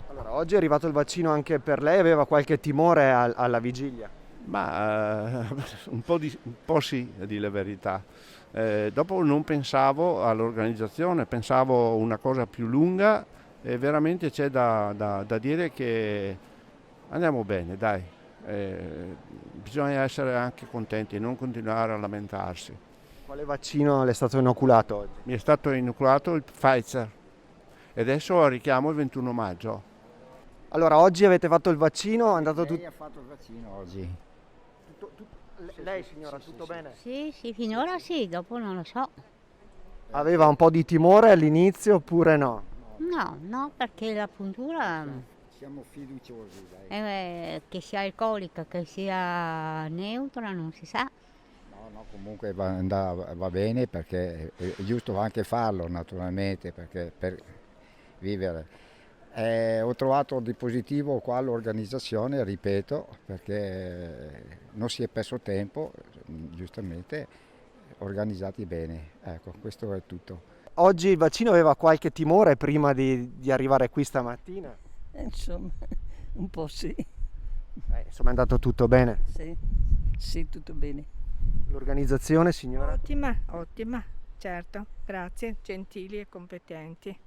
Allora, oggi è arrivato il vaccino anche per lei, aveva qualche timore alla vigilia? Ma un po' sì, a dire la verità. Dopo non pensavo all'organizzazione, pensavo una cosa più lunga e veramente c'è da dire che andiamo bene, dai. Bisogna essere anche contenti e non continuare a lamentarsi. Quale vaccino le è stato inoculato oggi? Mi è stato inoculato il Pfizer e adesso richiamo il 21 maggio. Allora, oggi avete fatto il vaccino, è andato Lei tutto... ha fatto il vaccino oggi? Lei signora, tutto bene? Sì, sì, finora sì, dopo non lo so. Aveva un po' di timore all'inizio oppure no? No, no, perché la puntura Siamo fiduciosi, dai. che sia alcolica, che sia neutra, non si sa. No, no, comunque va bene perché è giusto anche farlo naturalmente perché per vivere. Ho trovato di positivo qua l'organizzazione, ripeto, perché non si è perso tempo, giustamente organizzati bene. Ecco, questo è tutto. Oggi il vaccino aveva qualche timore prima di arrivare qui stamattina? Insomma, un po' sì, Insomma, è andato tutto bene. sì, sì, tutto bene. L'organizzazione, signora? Ottima, ottima, certo, grazie, gentili e competenti.